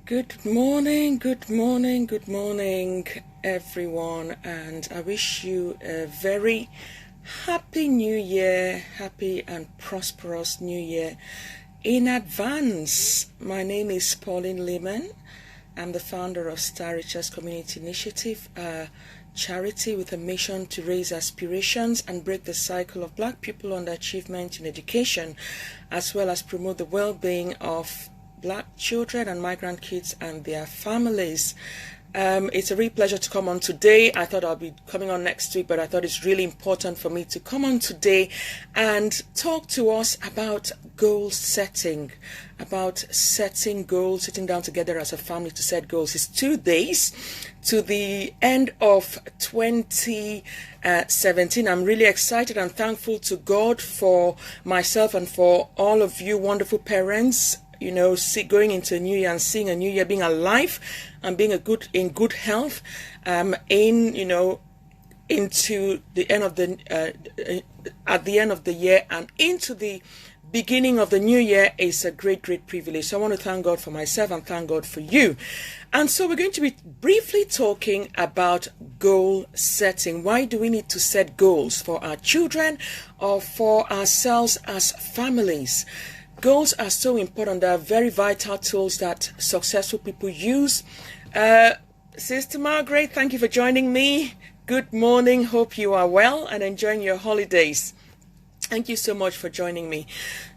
Good morning, good morning, good morning, everyone, and I wish you a very happy new year, happy and prosperous new year in advance. My name is Pauline Lehman. I'm the founder of Star Riches Community Initiative, a charity with a mission to raise aspirations and break the cycle of Black people underachievement in education, as well as promote the well-being of Black children and migrant kids and their families. It's a real pleasure to come on today. I thought I'll be coming on next week, but I thought it's really important for me to come on today and talk to us about goal setting, about setting goals, sitting down together as a family to set goals. It's 2 days to the end of 2017. I'm really excited and thankful to God for myself and for all of you wonderful parents, going into a new year and seeing a new year being alive and being in good health, into the end of at the end of the year and into the beginning of the new year is a great privilege. So I want to thank God for myself and thank God for you. And so we're going to be briefly talking about goal setting. Why do we need to set goals for our children or for ourselves as families? Goals are so important. They are very vital tools that successful people use. Sister Margaret, thank you for joining me. Good morning. Hope you are well and enjoying your holidays. Thank you so much for joining me.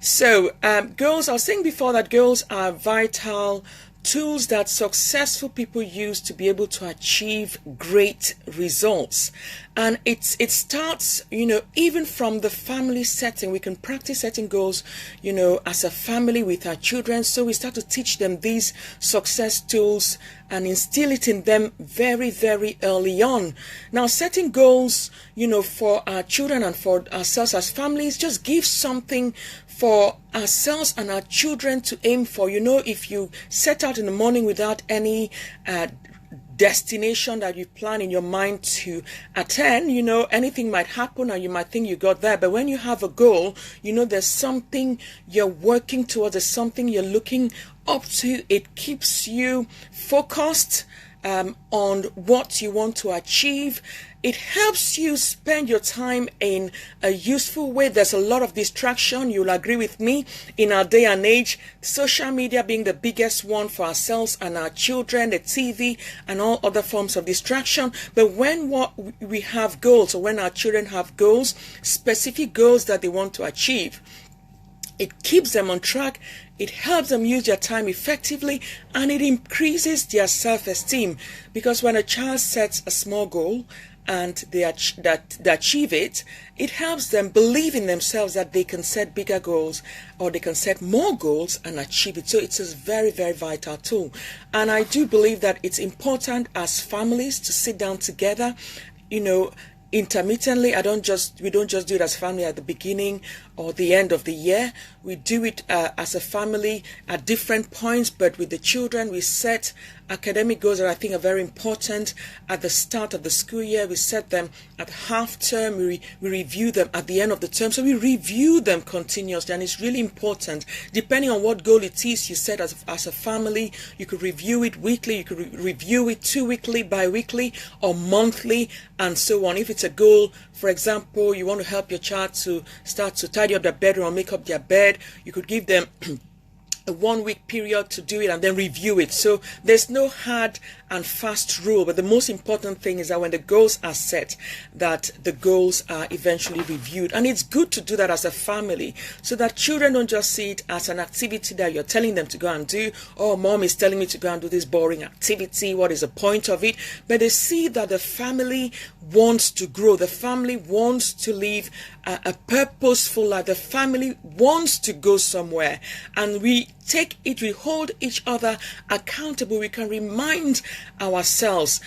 So, goals, I was saying before that goals are vital tools that successful people use to be able to achieve great results. And it starts, even from the family setting. We can practice setting goals, as a family with our children. So we start to teach them these success tools and instill it in them very, very early on. Now, setting goals, for our children and for ourselves as families just gives something for ourselves and our children to aim for. If you set out in the morning without any destination that you plan in your mind to attain, anything might happen and you might think you got there. But when you have a goal, there's something you're working towards, there's something you're looking up to. It keeps you focused on what you want to achieve. It helps you spend your time in a useful way. There's a lot of distraction. You'll agree with me in our day and age, social media being the biggest one for ourselves and our children, the TV and all other forms of distraction. But when we have goals, or when our children have goals, specific goals that they want to achieve, it keeps them on track. It helps them use their time effectively, and it increases their self-esteem. Because when a child sets a small goal and they achieve it, it helps them believe in themselves that they can set bigger goals or they can set more goals and achieve it. So it's a very, very vital tool. And I do believe that it's important as families to sit down together, intermittently. We don't just do it as family at the beginning or the end of the year. We do it as a family at different points, but with the children, we set academic goals that I think are very important at the start of the school year. We set them at half term. We review them at the end of the term. So we review them continuously, and it's really important. Depending on what goal it is you set as a family, you could review it weekly, you could review it 2 weekly, bi-weekly, or monthly, and so on. If it's a goal, for example, you want to help your child to start to tidy up their bedroom or make up their bed, you could give them a 1 week period to do it and then review it. So there's no hard and fast rule, but the most important thing is that when the goals are set, that the goals are eventually reviewed. And it's good to do that as a family so that children don't just see it as an activity that you're telling them to go and do. Oh, mom is telling me to go and do this boring activity. What is the point of it? But they see that the family wants to grow. The family wants to live a purposeful life. The family wants to go somewhere. And we hold each other accountable. We can remind ourselves,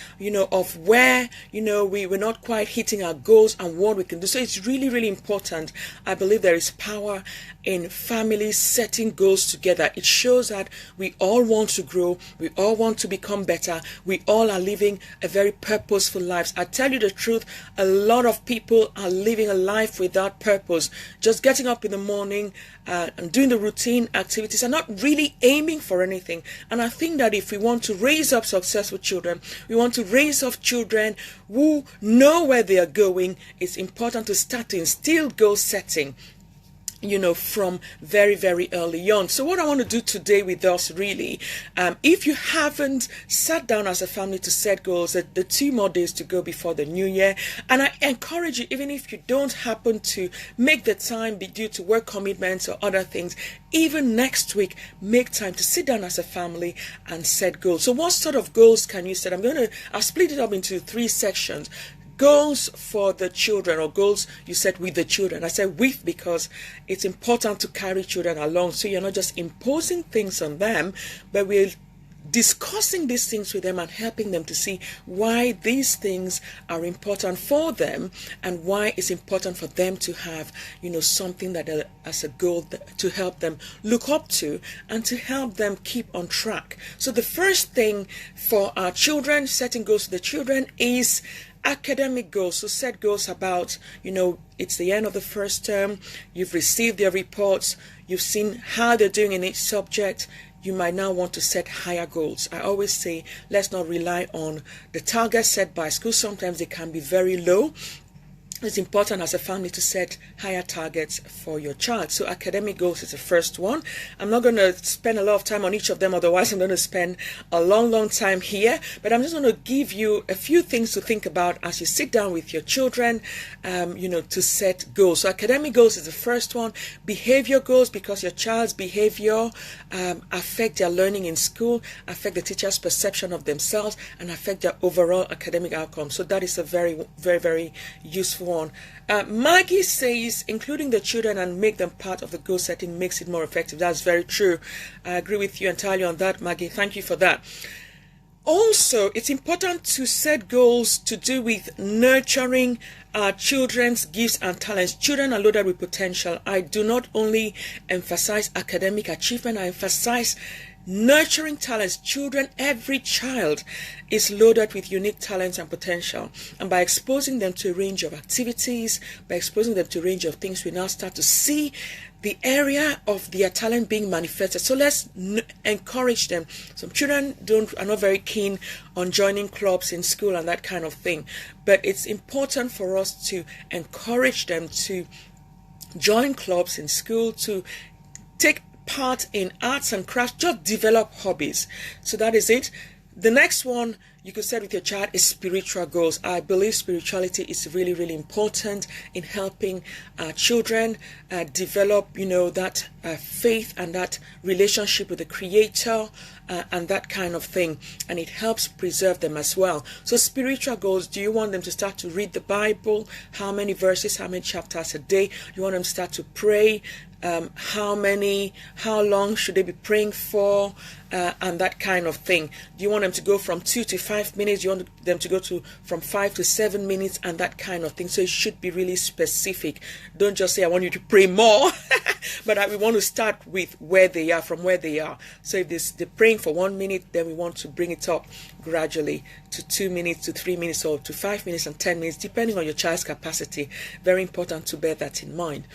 of where, we were not quite hitting our goals and what we can do. So it's really, really important. I believe there is power in families setting goals together. It shows that we all want to grow. We all want to become better. We all are living a very purposeful lives. I tell you the truth, a lot of people are living a life without purpose. Just getting up in the morning and doing the routine activities and not not really aiming for anything. And I think that if we want to raise up successful children, we want to raise up children who know where they are going, it's important to start to instill goal setting, from very, very early on. So what I want to do today with us really, if you haven't sat down as a family to set goals, the 2 more days to go before the new year, and I encourage you, even if you don't happen to make the time due to work commitments or other things, even next week, make time to sit down as a family and set goals. So what sort of goals can you set? I've split it up into 3 sections. Goals for the children, or goals you set with the children. I said with because it's important to carry children along, so you're not just imposing things on them, but we're discussing these things with them and helping them to see why these things are important for them and why it's important for them to have something that as a goal to help them look up to and to help them keep on track. So the first thing for our children, setting goals for the children, is academic goals. So set goals about, it's the end of the first term, you've received their reports, you've seen how they're doing in each subject. You might now want to set higher goals. I always say, let's not rely on the targets set by school. Sometimes they can be very low. It's important as a family to set higher targets for your child. So academic goals is the first one. I'm not going to spend a lot of time on each of them, otherwise I'm going to spend a long time here. But I'm just going to give you a few things to think about as you sit down with your children, to set goals. So academic goals is the first one. Behavior goals, because your child's behavior affect their learning in school, affect the teacher's perception of themselves, and affect their overall academic outcomes. So that is a very, very, very useful one. Maggie says including the children and make them part of the goal setting makes it more effective. That's very true. I agree with you entirely on that, Maggie. Thank you for that. Also, it's important to set goals to do with nurturing our children's gifts and talents. Children are loaded with potential. I do not only emphasize academic achievement, I emphasize nurturing talents. Children, every child is loaded with unique talents and potential, and by exposing them to a range of activities, by exposing them to a range of things, we now start to see the area of their talent being manifested. So let's encourage them. Some children are not very keen on joining clubs in school and that kind of thing, but it's important for us to encourage them to join clubs in school, to take part in arts and crafts, just develop hobbies. So that is it. The next one you could set with your child is spiritual goals. I believe spirituality is really, really important in helping children develop, that faith and that relationship with the Creator and that kind of thing. And it helps preserve them as well. So spiritual goals, do you want them to start to read the Bible? How many verses, how many chapters a day? You want them to start to pray? How long should they be praying for, and that kind of thing. Do you want them to go from 2 to 5 minutes? Do you want them to go from 5 to 7 minutes, and that kind of thing? So it should be really specific. Don't just say, I want you to pray more, but we want to start with where they are, from where they are. So if they're praying for 1 minute, then we want to bring it up gradually to 2 minutes, to 3 minutes, or to 5 minutes and 10 minutes, depending on your child's capacity. Very important to bear that in mind.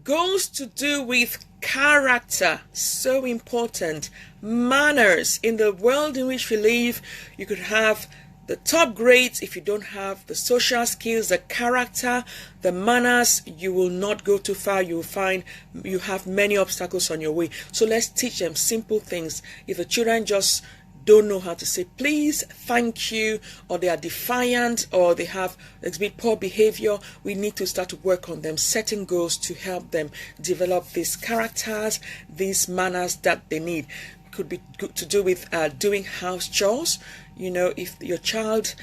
Goals to do with character, so important. Manners. In the world in which we live, you could have the top grades. If you don't have the social skills, the character, the manners, you will not go too far. You will find you have many obstacles on your way. So let's teach them simple things. If the children just don't know how to say please, thank you, or they are defiant, or they have exhibit poor behavior, we need to start to work on them, setting goals to help them develop these characters, these manners that they need. Could be good to do with doing house chores. If your child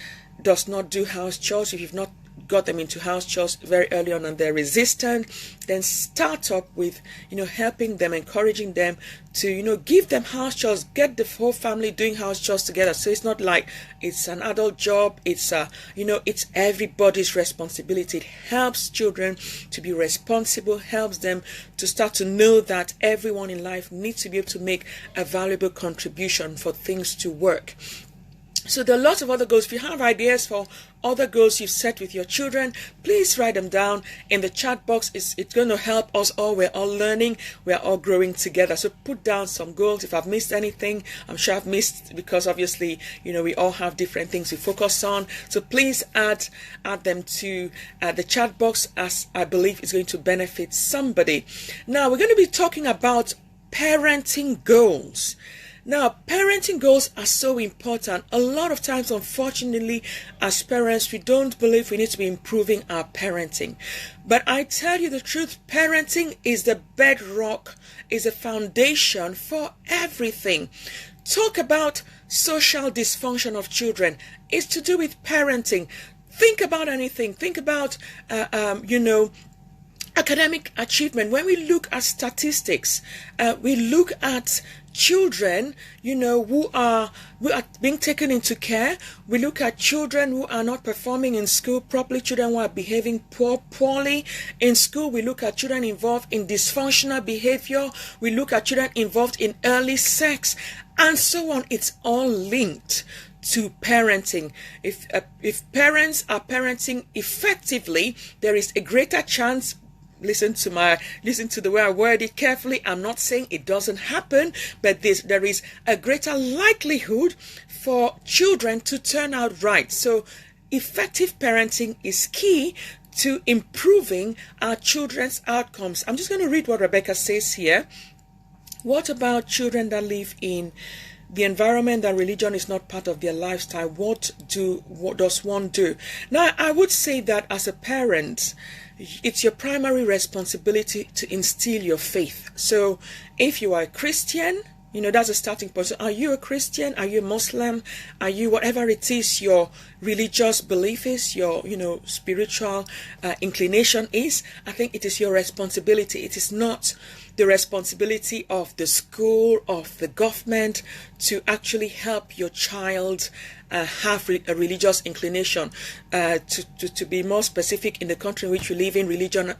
does not do house chores, if you've not got them into house chores very early on and they're resistant, then start up with helping them, encouraging them to give them house chores, get the whole family doing house chores together. So it's not like it's an adult job, it's it's everybody's responsibility. It helps children to be responsible, helps them to start to know that everyone in life needs to be able to make a valuable contribution for things to work. So there are lots of other goals. If you have ideas for other goals you've set with your children, please write them down in the chat box. It's going to help us all. We're all learning. We're all growing together. So put down some goals. If I've missed anything, I'm sure I've missed, because obviously, we all have different things we focus on. So please add them to the chat box, as I believe it's going to benefit somebody. Now, we're going to be talking about parenting goals. Now, parenting goals are so important. A lot of times, unfortunately, as parents, we don't believe we need to be improving our parenting. But I tell you the truth, parenting is the bedrock, is a foundation for everything. Talk about social dysfunction of children. It's to do with parenting. Think about anything. Think about, academic achievement. When we look at statistics, we look at children, who are being taken into care. We look at children who are not performing in school properly, children who are behaving poorly in school. We look at children involved in dysfunctional behavior. We look at children involved in early sex, and so on. It's all linked to parenting. If parents are parenting effectively, there is a greater chance. Listen to the way I word it carefully. I'm not saying it doesn't happen, but there is a greater likelihood for children to turn out right. So effective parenting is key to improving our children's outcomes. I'm just going to read what Rebecca says here. What about children that live in the environment that religion is not part of their lifestyle? What does one do? Now, I would say that as a parent, it's your primary responsibility to instill your faith. So if you are a Christian, that's a starting point. So are you a Christian? Are you a Muslim? Are you whatever it is your religious belief is, your spiritual inclination is? I think it is your responsibility. It is not the responsibility of the school, of the government, to actually help your child have a religious inclination. To be more specific, in the country in which we live in, religion,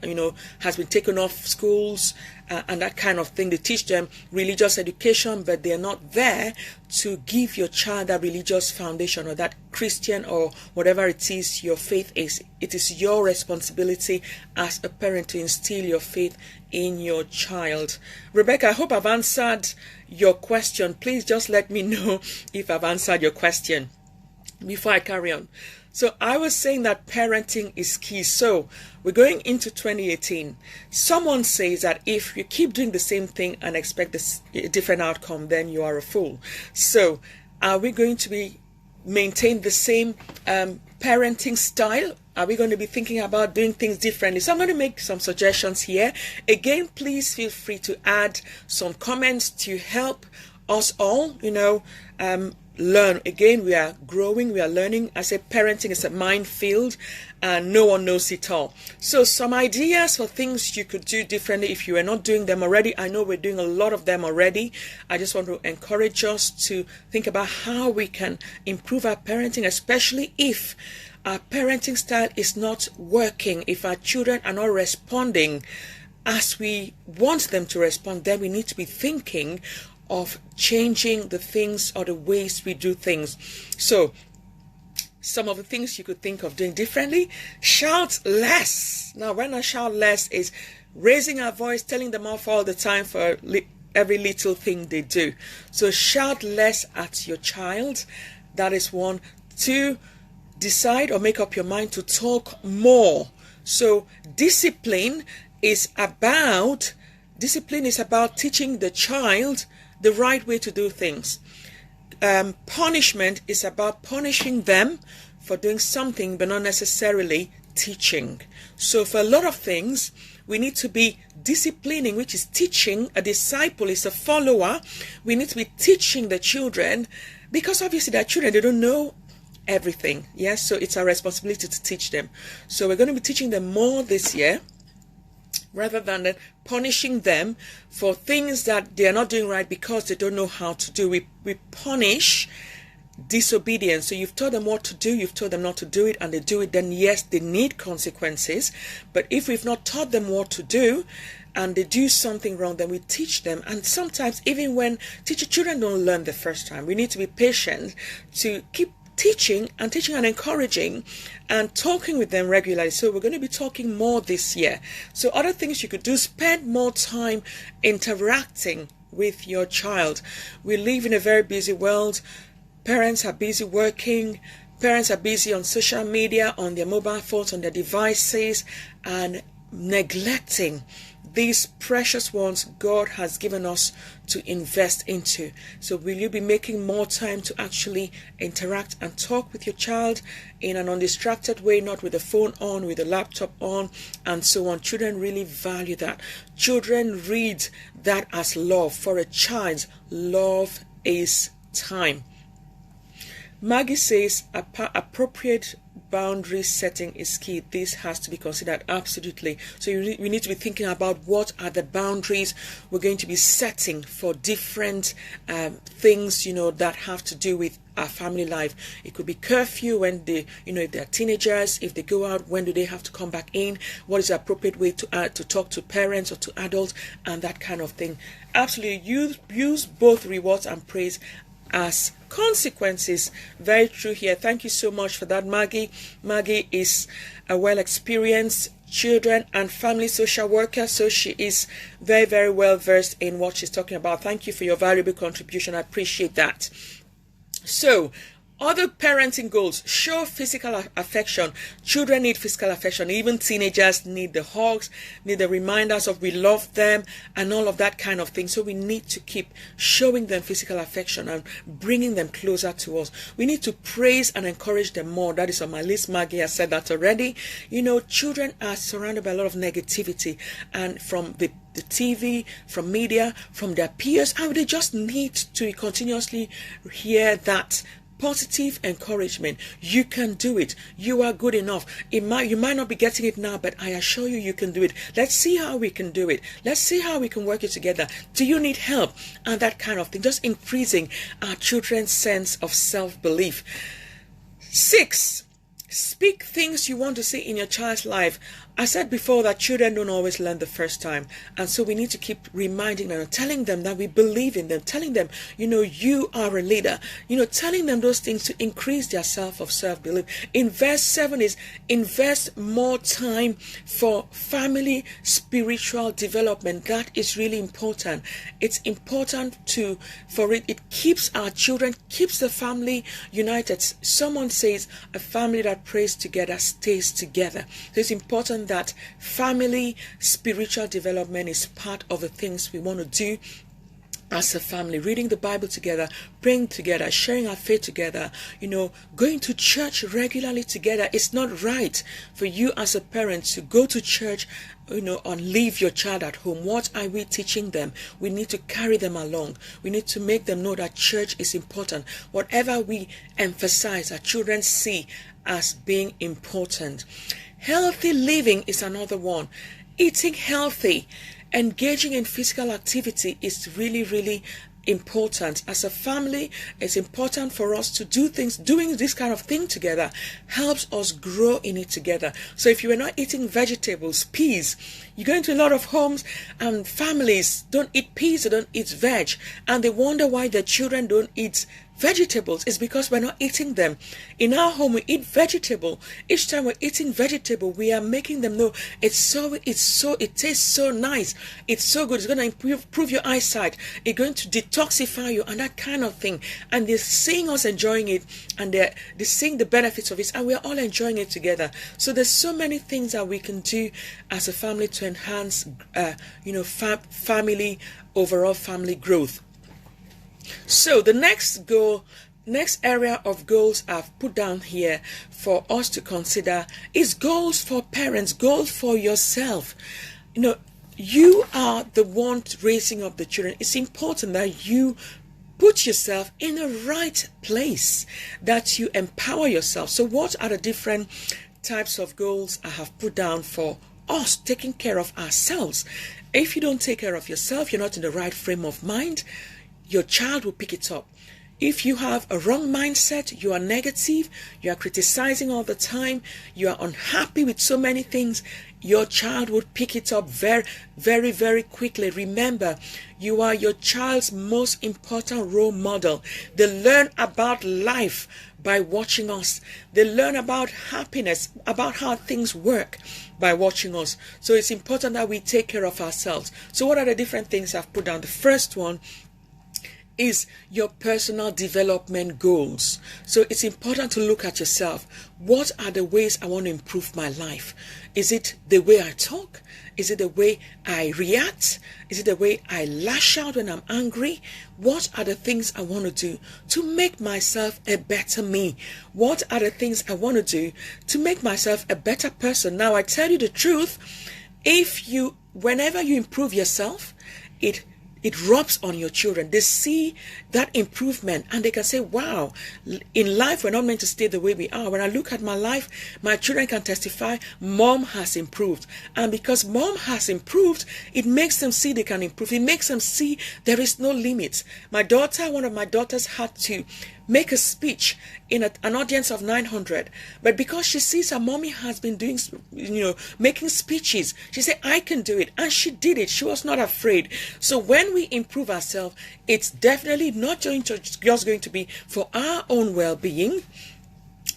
has been taken off schools and that kind of thing. They teach them religious education, but they're not there to give your child that religious foundation, or that Christian, or whatever it is your faith is. It is your responsibility as a parent to instill your faith in your child. Rebecca, I hope I've answered your question. Please just let me know if I've answered your question before I carry on. So I was saying that parenting is key. So we're going into 2018. Someone says that if you keep doing the same thing and expect a different outcome, then you are a fool. So are we going to maintain the same parenting style? Are we going to be thinking about doing things differently? So I'm going to make some suggestions here. Again, please feel free to add some comments to help us all, learn. Again, we are growing, we are learning. I say parenting is a minefield and no one knows it all. So some ideas for things you could do differently if you are not doing them already. I know we're doing a lot of them already. I just want to encourage us to think about how we can improve our parenting, especially if our parenting style is not working. If our children are not responding as we want them to respond, then we need to be thinking of changing the things or the ways we do things. So some of the things you could think of doing differently: shout less. Now, when I shout less is raising our voice, telling them off all the time for every little thing they do. So shout less at your child. That is one. 2, decide or make up your mind to talk more. So discipline is about teaching the child the right way to do things. Punishment is about punishing them for doing something, but not necessarily teaching. So for a lot of things, we need to be disciplining, which is teaching. A disciple is a follower. We need to be teaching the children, because obviously they're children, they don't know everything. Yes, so it's our responsibility to teach them. So we're going to be teaching them more this year, rather than punishing them for things that they are not doing right because they don't know how to do. We punish disobedience. So you've told them what to do, you've told them not to do it, and they do it, then yes, they need consequences. But if we've not taught them what to do, and they do something wrong, then we teach them. And sometimes even when children don't learn the first time, we need to be patient to keep teaching and encouraging and talking with them regularly. So we're going to be talking more this year. So other things you could do: spend more time interacting with your child. We live in a very busy world. Parents are busy working. Parents are busy on social media, on their mobile phones, on their devices, and neglecting these precious ones God has given us to invest into. So will you be making more time to actually interact and talk with your child in an undistracted way, not with the phone on, with the laptop on, and so on? Children really value that. Children read that as love. For a child, love is time. Maggie says appropriate boundary setting is key. This has to be considered, absolutely. So we need to be thinking about what are the boundaries we're going to be setting for different things, that have to do with our family life. It could be curfew when they, if they're teenagers, if they go out, when do they have to come back in? What is the appropriate way to talk to parents or to adults, and that kind of thing. Absolutely, use both rewards and praise as consequences. Very true here. Thank you so much for that, Maggie. Maggie is a well-experienced children and family social worker, so she is very, very well versed in what she's talking about. Thank you for your valuable contribution. I appreciate that. So, other parenting goals: show physical affection. Children need physical affection. Even teenagers need the hugs, need the reminders of we love them, and all of that kind of thing. So we need to keep showing them physical affection and bringing them closer to us. We need to praise and encourage them more. That is on my list. Maggie has said that already. Children are surrounded by a lot of negativity, and from the TV, from media, from their peers, and they just need to continuously hear that positive encouragement. You can do it. You are good enough. You might not be getting it now, but I assure you, you can do it. Let's see how we can do it. Let's see how we can work it together. Do you need help? And that kind of thing. Just increasing our children's sense of self-belief. 6, speak things you want to see in your child's life. I said before that children don't always learn the first time, and so we need to keep reminding them, telling them that we believe in them, telling them, you are a leader, telling them those things to increase their self-belief. In verse 7 is invest more time for family spiritual development. That is really important. It's important for it. It keeps our children, keeps the family united. Someone says a family that prays together stays together. So it's important that family spiritual development is part of the things we want to do as a family. Reading the Bible together, praying together, sharing our faith together, going to church regularly together. It's not right for you as a parent to go to church and leave your child at home. What are we teaching them? We need to carry them along. We need to make them know that church is important. Whatever we emphasize, our children see as being important. Healthy living is another one. Eating healthy, engaging in physical activity is really, really important. As a family, it's important for us to do things. Doing this kind of thing together helps us grow in it together. So if you are not eating vegetables, peas, you go into a lot of homes and families don't eat peas, they don't eat veg, and they wonder why their children don't eat vegetables. Is because we're not eating them. In our home, we eat vegetable. Each time we're eating vegetable, we are making them know it tastes so nice. It's so good. It's going to improve your eyesight. It's going to detoxify you and that kind of thing. And they're seeing us enjoying it, and they're seeing the benefits of it, and we're all enjoying it together. So there's so many things that we can do as a family to enhance, overall family growth. So the next area of goals I've put down here for us to consider is goals for parents, goals for yourself. You are the one raising up the children. It's important that you put yourself in the right place, that you empower yourself. So what are the different types of goals I have put down for us taking care of ourselves? If you don't take care of yourself, you're not in the right frame of mind, your child will pick it up. If you have a wrong mindset, you are negative, you are criticizing all the time, you are unhappy with so many things, your child would pick it up very, very, very quickly. Remember, you are your child's most important role model. They learn about life by watching us. They learn about happiness, about how things work by watching us. So it's important that we take care of ourselves. So what are the different things I've put down? The first one is your personal development goals. So it's important to look at yourself. What are the ways I want to improve my life? Is it the way I talk? Is it the way I react? Is it the way I lash out when I'm angry? What are the things I want to do to make myself a better me? What are the things I want to do to make myself a better person? Now, I tell you the truth, whenever you improve yourself, it rubs on your children. They see that improvement and they can say, wow, in life we're not meant to stay the way we are. When I look at my life, my children can testify, mom has improved. And because mom has improved, it makes them see they can improve. It makes them see there is no limit. One of my daughters had to make a speech in an audience of 900, but because she sees her mommy has been doing, making speeches, she said, I can do it, and she did it. She was not afraid. So when we improve ourselves, it's definitely not just going to be for our own well-being.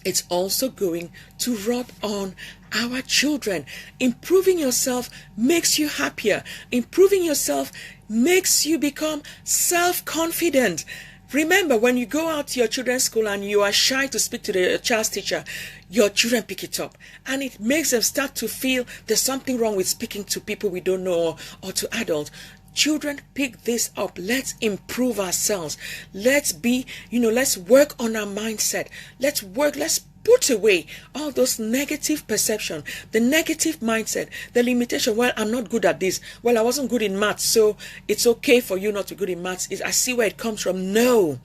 It's also going to rub on our children. Improving yourself makes you happier. Improving yourself makes you become self-confident. Remember, when you go out to your children's school and you are shy to speak to the child's teacher, your children pick it up. And it makes them start to feel there's something wrong with speaking to people we don't know or to adults. Children, pick this up. Let's improve ourselves. Let's work on our mindset. Let's put away all those negative perception, the negative mindset, the limitation. Well, I'm not good at this. Well, I wasn't good in maths, so it's okay for you not to be good in maths. I see where it comes from. No.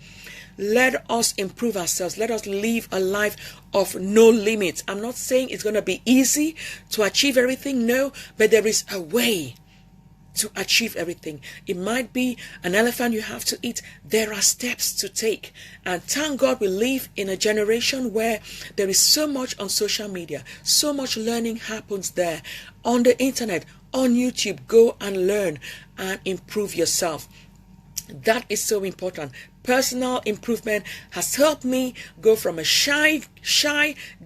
Let us improve ourselves. Let us live a life of no limits. I'm not saying it's going to be easy to achieve everything. No, but there is a way to achieve everything. It might be an elephant you have to eat. There are steps to take. And thank God we live in a generation where there is so much on social media. So much learning happens there. On the internet, on YouTube, go and learn and improve yourself. That is so important. Personal improvement has helped me go from a shy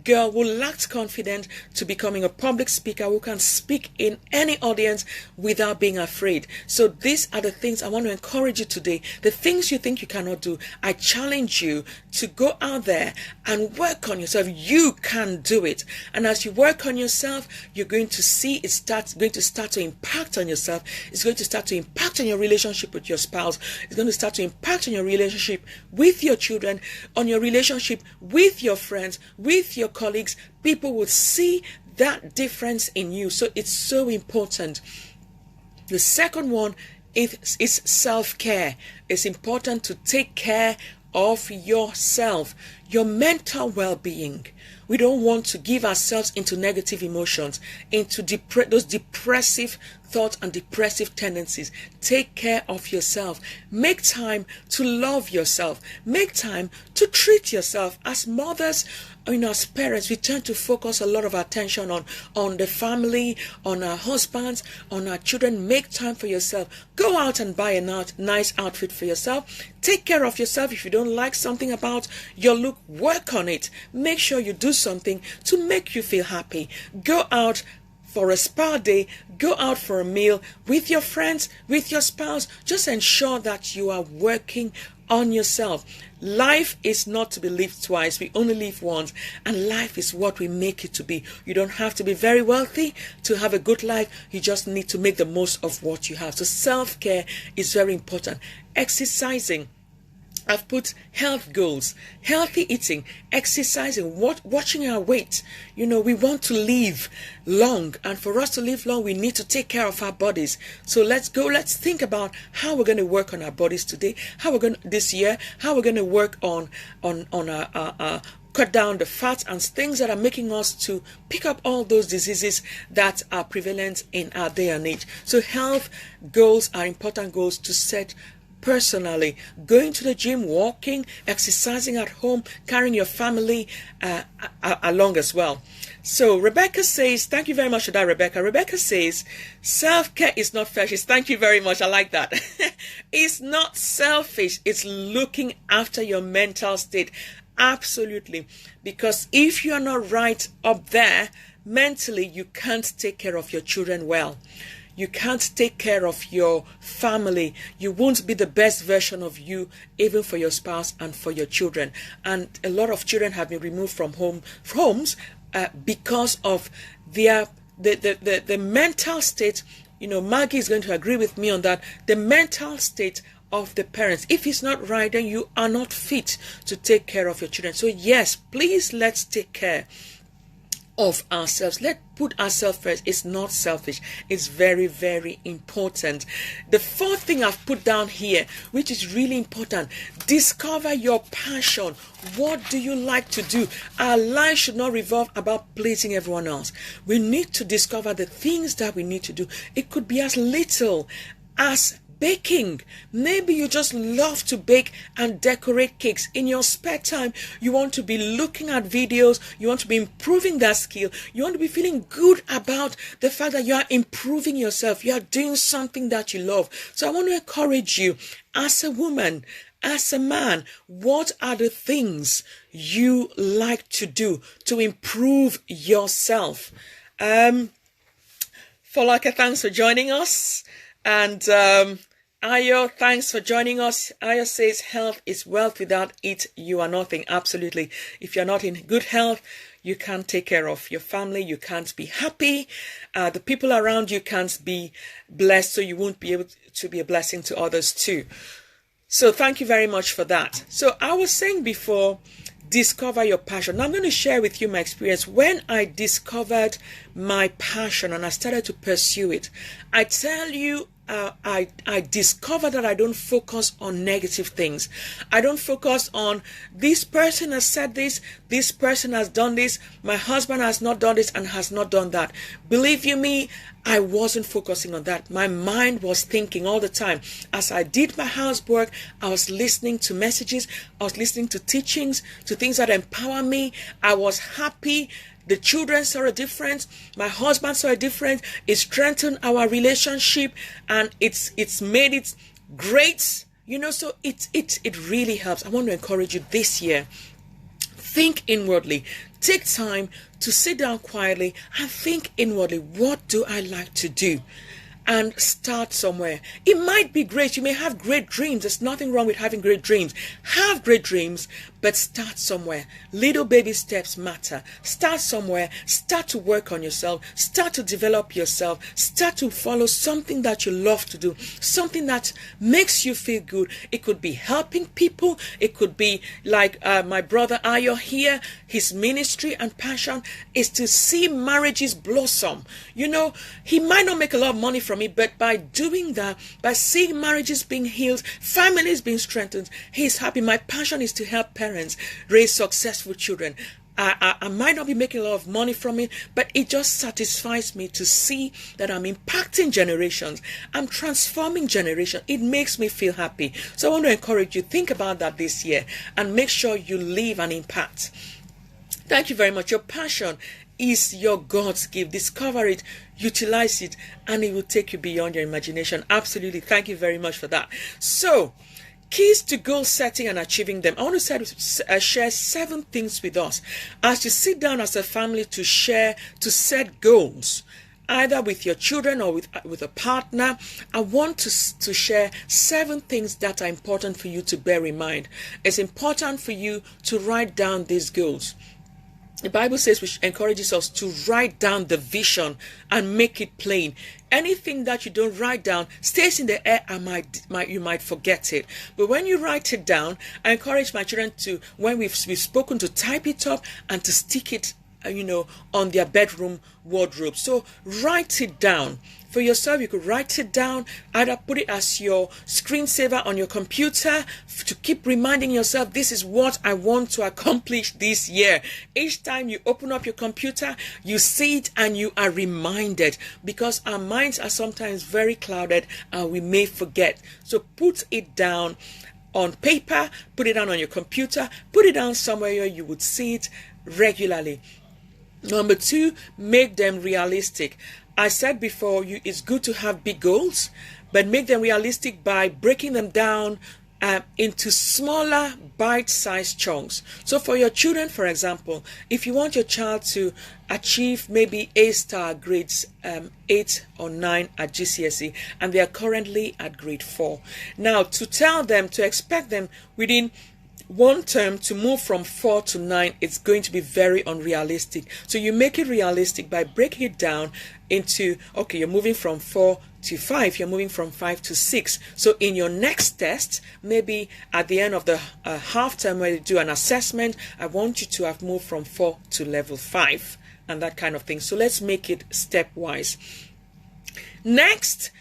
girl who lacked confidence to becoming a public speaker who can speak in any audience without being afraid. So these are the things I want to encourage you today. The things you think you cannot do, I challenge you to go out there and work on yourself. You can do it. And as you work on yourself, you're going to see it's going to start to impact on yourself. It's going to start to impact on your relationship with your spouse. It's going to start to impact on your relationship with your children, on your relationship with your friends, with your colleagues. People will see that difference in you. So it's so important. The second one is self-care. It's important to take care of yourself, your mental well-being. We don't want to give ourselves into negative emotions, into those depressive thoughts and depressive tendencies. Take care of yourself. Make time to love yourself. Make time to treat yourself. As mothers, as parents, we tend to focus a lot of attention on the family, on our husbands, on our children. Make time for yourself. Go out and buy a nice outfit for yourself. Take care of yourself. If you don't like something about your look, work on it. Make sure you do something to make you feel happy. Go out for a spa day, go out for a meal with your friends, with your spouse. Just ensure that you are working on yourself. Life is not to be lived twice. We only live once, and life is what we make it to be. You don't have to be very wealthy to have a good life. You just need to make the most of what you have. So self-care is very important. Exercising. I've put health goals, healthy eating, exercising, watching our weight. We want to live long, and for us to live long, we need to take care of our bodies. So let's think about how we're going to work on our bodies today, this year, how we're going to work on our cut down the fat and things that are making us to pick up all those diseases that are prevalent in our day and age. So health goals are important goals to set personally, going to the gym, walking, exercising at home, carrying your family along as well. So Rebecca says, thank you very much for that, Rebecca. Rebecca says, self-care is not selfish. Thank you very much. I like that. It's not selfish. It's looking after your mental state. Absolutely. Because if you're not right up there, mentally, you can't take care of your children well. You can't take care of your family. You won't be the best version of you, even for your spouse and for your children. And a lot of children have been removed from homes because of the mental state. You know, Maggie is going to agree with me on that. The mental state of the parents. If it's not right, then you are not fit to take care of your children. So yes, please, let's take care of ourselves. Let's put ourselves first. It's not selfish. It's very, very important. The fourth thing I've put down here, which is really important, discover your passion. What do you like to do? Our life should not revolve about pleasing everyone else. We need to discover the things that we need to do. It could be as little as baking. Maybe you just love to bake and decorate cakes. In your spare time, you want to be looking at videos, you want to be improving that skill, you want to be feeling good about the fact that you are improving yourself, you are doing something that you love. So I want to encourage you, as a woman, as a man, what are the things you like to do to improve yourself? Folake, thanks for joining us. And Ayo, thanks for joining us. Ayo says, health is wealth. Without it, you are nothing. Absolutely. If you're not in good health, you can't take care of your family. You can't be happy. The people around you can't be blessed, so you won't be able to be a blessing to others too. So thank you very much for that. So I was saying before, discover your passion. Now I'm going to share with you my experience when I discovered my passion and I started to pursue it. I tell you, I discovered that I don't focus on negative things. I don't focus on this person has said this person has done this, my husband has not done this and has not done that. Believe you me, I wasn't focusing on that. My mind was thinking all the time. As I did my housework, I was listening to messages, I was listening to teachings, to things that empower me. I was happy. The children saw a difference. My husband saw a difference. It strengthened our relationship, and it's made it great. You know, so it really helps. I want to encourage you this year. Think inwardly. Take time to sit down quietly and think inwardly. What do I like to do? And start somewhere. It might be great. You may have great dreams. There's nothing wrong with having great dreams. Have great dreams, but start somewhere. Little baby steps matter. Start somewhere. Start to work on yourself. Start to develop yourself. Start to follow something that you love to do. Something that makes you feel good. It could be helping people. It could be like my brother Ayo here. His ministry and passion is to see marriages blossom. You know, he might not make a lot of money from it, but by doing that, by seeing marriages being healed, families being strengthened, he's happy. My passion is to help parents raise successful children. I might not be making a lot of money from it, but it just satisfies me to see that I'm impacting generations. I'm transforming generations. It makes me feel happy. So I want to encourage you, think about that this year and make sure you leave an impact. Thank you very much. Your passion is your God's gift. Discover it, utilize it, and it will take you beyond your imagination. Absolutely. Thank you very much for that. So, keys to goal setting and achieving them. I want to share 7 things with us as you sit down as a family to set goals, either with your children or with a partner. I want to share 7 things that are important for you to bear in mind. It's important for you to write down these goals. The Bible says, which encourages us to write down the vision and make it plain. Anything that you don't write down stays in the air and you might forget it. But when you write it down, I encourage my children to, when we've spoken, to type it up and to stick it on their bedroom wardrobe. So write it down. For yourself, you could write it down, either put it as your screensaver on your computer to keep reminding yourself, this is what I want to accomplish this year. Each time you open up your computer, you see it and you are reminded, because our minds are sometimes very clouded and we may forget. So put it down on paper, put it down on your computer, put it down somewhere where you would see it regularly. Number 2, make them realistic. I said before, it's good to have big goals, but make them realistic by breaking them down into smaller bite-sized chunks. So for your children, for example, if you want your child to achieve maybe A-star grades 8 or 9 at GCSE, and they are currently at grade 4. Now, to expect them within one term to move from 4 to 9, it's going to be very unrealistic. So you make it realistic by breaking it down into, okay, you're moving from 4 to 5, you're moving from 5 to 6. So in your next test, maybe at the end of the half term where you do an assessment, I want you to have moved from 4 to level 5 and that kind of thing. So let's make it stepwise. Next,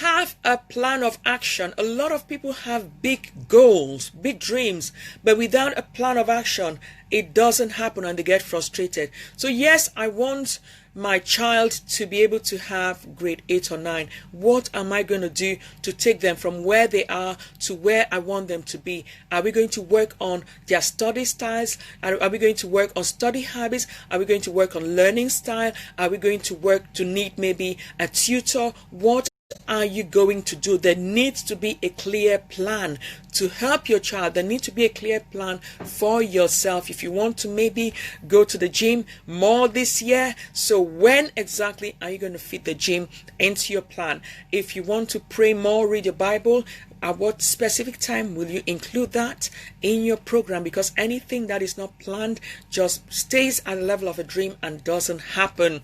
have a plan of action. A lot of people have big goals, big dreams, but without a plan of action, it doesn't happen and they get frustrated. So yes, I want my child to be able to have grade 8 or 9. What am I going to do to take them from where they are to where I want them to be? Are we going to work on their study styles? Are we going to work on study habits? Are we going to work on learning style? Are we going to work to need maybe a tutor? What are you going to do? There needs to be a clear plan to help your child. There needs to be a clear plan for yourself. If you want to maybe go to the gym more this year, so when exactly are you going to fit the gym into your plan? If you want to pray more, read your Bible, at what specific time will you include that in your program? Because anything that is not planned just stays at the level of a dream and doesn't happen.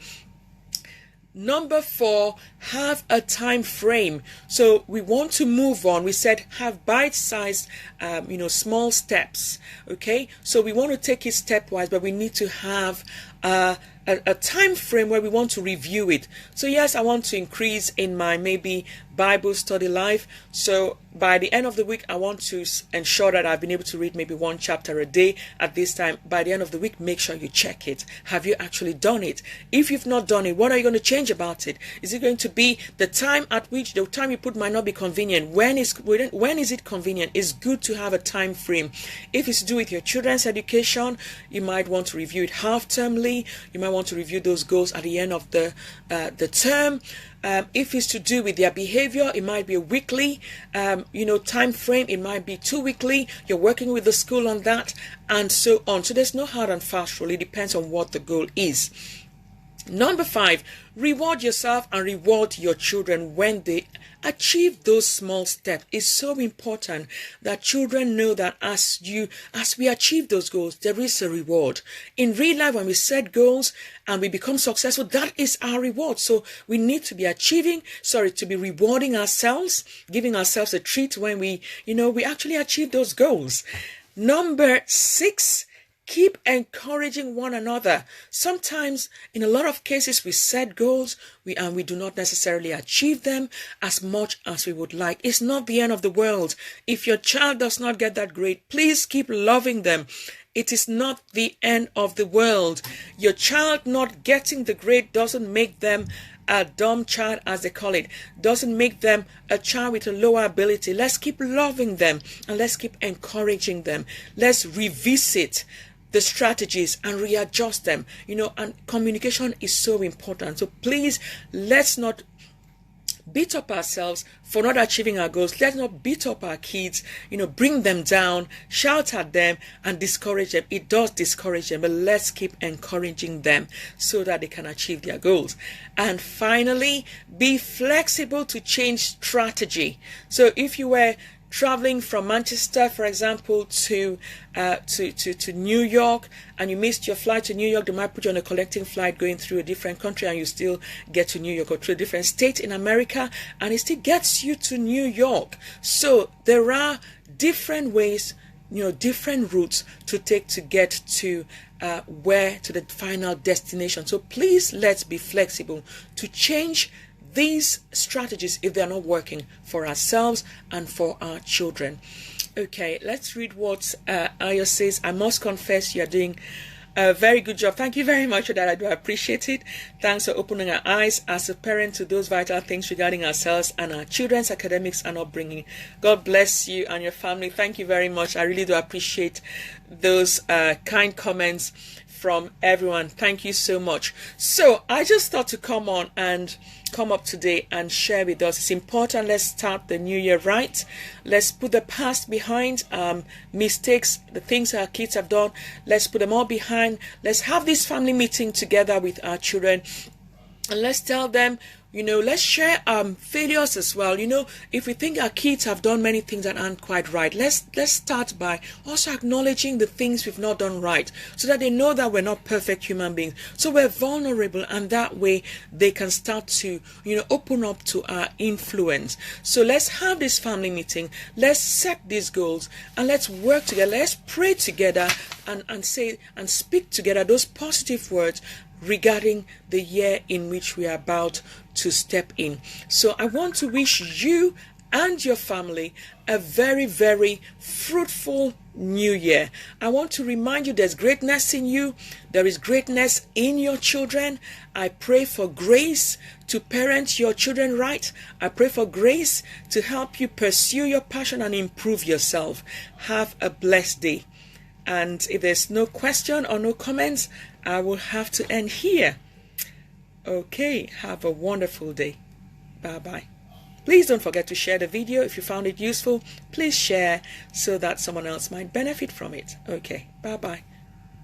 Number 4, have a time frame. So we want to move on. We said have bite-sized, small steps. Okay, so we want to take it stepwise, but we need to have a time frame where we want to review it. So yes, I want to increase in my maybe Bible study life. So by the end of the week, I want to ensure that I've been able to read maybe 1 chapter a day at this time. By the end of the week, make sure you check it. Have you actually done it? If you've not done it, what are you going to change about it? Is it going to be the time at which the time you put might not be convenient? When is it convenient? It's good to have a time frame. If it's to do with your children's education, you might want to review it half-termly. You might want to review those goals at the end of the term. If it's to do with their behavior, it might be a weekly, time frame. It might be 2 weekly. You're working with the school on that, and so on. So there's no hard and fast rule. It depends on what the goal is. Number 5, reward yourself and reward your children when they achieve those small steps. It's so important that children know that as we achieve those goals, there is a reward. In real life, when we set goals and we become successful, that is our reward. So we need to be to be rewarding ourselves, giving ourselves a treat when we actually achieve those goals. Number 6, keep encouraging one another. Sometimes, in a lot of cases, we set goals and we do not necessarily achieve them as much as we would like. It's not the end of the world. If your child does not get that grade, please keep loving them. It is not the end of the world. Your child not getting the grade doesn't make them a dumb child, as they call it, doesn't make them a child with a lower ability. Let's keep loving them and let's keep encouraging them. Let's revisit the strategies and readjust them, and communication is so important. So please, let's not beat up ourselves for not achieving our goals. Let's not beat up our kids, bring them down, shout at them and discourage them. It does discourage them, but let's keep encouraging them so that they can achieve their goals. And finally, be flexible to change strategy. So if you were traveling from Manchester, for example, to New York, and you missed your flight to New York, they might put you on a connecting flight going through a different country and you still get to New York, or through a different state in America and it still gets you to New York. So there are different ways different routes to take to get to the final destination. So please, let's be flexible to change these strategies if they're not working for ourselves and for our children. Okay, let's read what Ayo says. I must confess you're doing a very good job. Thank you very much for that. I do appreciate it. Thanks for opening our eyes as a parent to those vital things regarding ourselves and our children's academics and upbringing. God bless you and your family. Thank you very much. I really do appreciate those kind comments from everyone. Thank you so much. So I just thought to come up today and share with us. It's important. Let's start the new year right. Let's put the past behind, mistakes, the things our kids have done. Let's put them all behind. Let's have this family meeting together with our children, and let's tell them, let's share failures as well. If we think our kids have done many things that aren't quite right, let's start by also acknowledging the things we've not done right, so that they know that we're not perfect human beings. So we're vulnerable, and that way they can start to, open up to our influence. So let's have this family meeting. Let's set these goals, and let's work together. Let's pray together and say and speak together those positive words regarding the year in which we are about to step in. So I want to wish you and your family a very, very fruitful new year. I want to remind you there's greatness in you. There is greatness in your children. I pray for grace to parent your children right. I pray for grace to help you pursue your passion and improve yourself. Have a blessed day. And if there's no question or no comments, I will have to end here. Okay, have a wonderful day. Bye-bye. Please don't forget to share the video. If you found it useful, please share so that someone else might benefit from it. Okay, bye-bye.